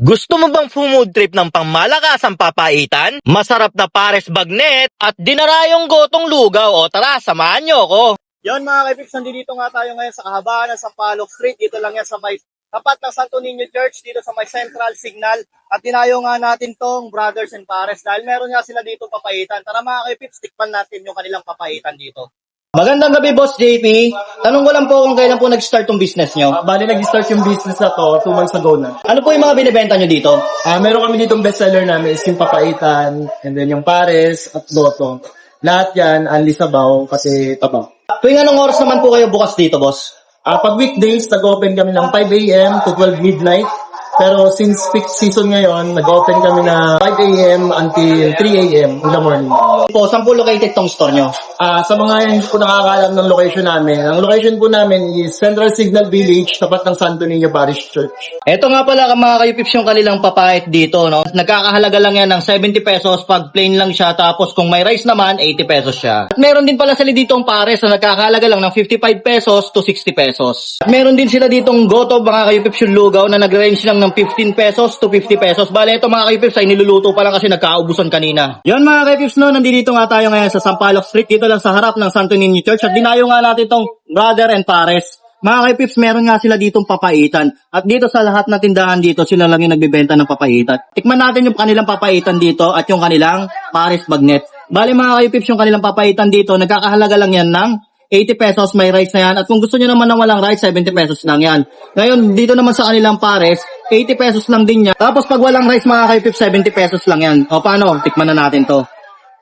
Gusto mo bang food trip ng pangmalakasang papaitan, masarap na pares bagnet, at dinarayong gotong lugaw? O tara, samahan nyo ako. Yon mga kaibigs, nandito nga tayo ngayon sa kahabaan ng Sampaloc Street. Dito lang yan sa may tapat ng Santo Niño Church, dito sa may Central Signal. At dinayo nga natin tong Brothers and Pares dahil meron nga sila dito papaitan. Tara mga kaibigs, tikman natin yung kanilang papaitan dito. Magandang gabi, Boss JP. Tanong ko lang po kung kailan po nag-start yung business nyo. Bali, nag-start yung business na to 2 months ago na. Ano po yung mga binibenta nyo dito? Meron kami ditong bestseller namin is yung papaitan, and then yung pares at goto. Lahat yan, anli sabaw, kasi tabaw. Tuwing anong oras naman po kayo bukas dito, boss? Pag weekdays, nag-open kami ng 5 a.m. to 12 midnight. Pero since peak season ngayon, nag-open kami na 5 a.m. until 3 a.m. in the morning. Po, saan po located tong store nyo? Sa mga hindi po nakakaalam ng location namin, ang location po namin is Central Signal Village, tapat ng Santo Niño Parish Church. Eto nga pala mga kayupips yung kanilang papait dito, no? Nagkakahalaga lang yan ng 70 pesos pag plain lang siya, tapos kung may rice naman, 80 pesos siya. At meron din pala sila ditong pares na nagkakahalaga lang ng 55 pesos to 60 pesos. At meron din sila ditong goto mga kayupips yung lugaw na nag-range lang ng 15 pesos to 50 pesos. Bale, ito mga kayupips ay niluluto pa lang kasi nagkaubusan kanina. Yan mga kayupips, no? Nandito nga tayo ngayon sa Sampaloc Street, dito lang sa harap ng Santo Niño Church, at dinayo nga natin itong Brother and Pares. Mga kayupips, meron nga sila ditong papaitan. At dito sa lahat na tindahan dito, sila lang yung nagbebenta ng papaitan. Tikman natin yung kanilang papaitan dito at yung kanilang pares bagnet. Bale mga kayupips, yung kanilang papaitan dito, nagkakahalaga lang yan ng 80 pesos, may rice na yan. At kung gusto nyo naman ng walang rice, 70 pesos lang yan. Ngayon, dito naman sa kanilang pares, 80 pesos lang din yan. Tapos pag walang rice mga kayupips, 70 pesos lang yan. O paano? Tikman na natin to.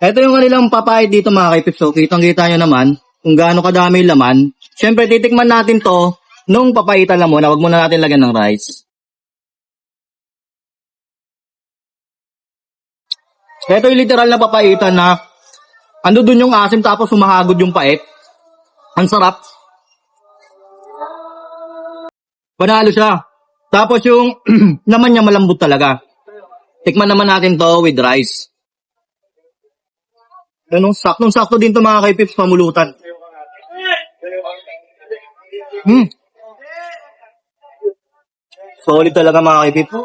Ito yung kanilang papait dito mga kayupips. So, kitang-kita nyo naman kung gaano kadami yung laman. Siyempre, titikman natin to nung papaitan lang muna. Huwag muna natin lagyan ng rice. Ito yung literal na papaitan na ando dun yung asim tapos humahagod yung pait. Ang sarap. Panalo siya. Tapos yung laman niya malambot talaga. Tikman naman natin to with rice. Saktong-sakto din to mga kayupips, pamulutan. Solid talaga mga kayupips.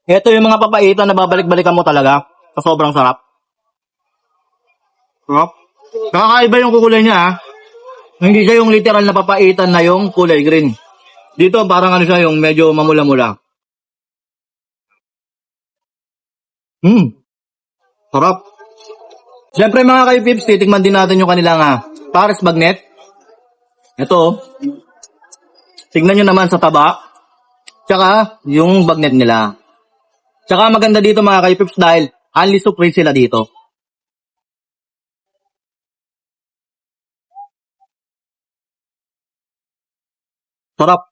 Ito yung mga papaitan na babalik-balikan mo talaga. Sa sobrang sarap. Sarap. Kakaiba yung kulay niya ha. Hindi siya yung literal na papaitan na yung kulay green. Dito parang ano siya yung medyo mamula-mula. Sarap. Siyempre mga kayupips, titikman din natin yung kanilang pares bagnet. Ito. Tignan nyo naman sa taba. Tsaka yung bagnet nila. Tsaka maganda dito mga kayupips dahil only supreme sila dito. Sarap.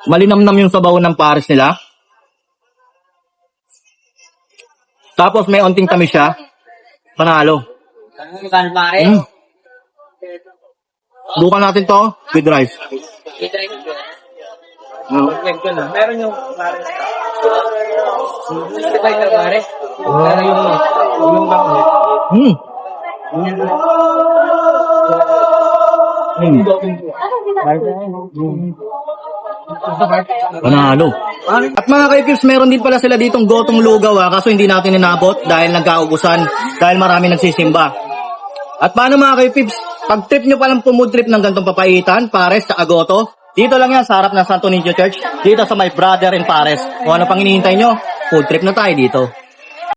Malinamnam yung sabaw ng pares nila. Tapos may onting tamis siya. Panalo. Bukan natin to with rice. Meron yung pares. Panalo. At mga kayupips, meron din pala sila ditong gotong lugaw kaso hindi natin inabot dahil nagkaubusan, dahil marami nagsisimba. At paano mga kayupips, pag trip nyo palang food trip ng gantong papaitan, pares, tsaka goto, dito lang yan sa harap ng Santo Niño Church, dito sa my Brother and Pares. Kung ano pang hinihintay nyo, food trip na tayo dito.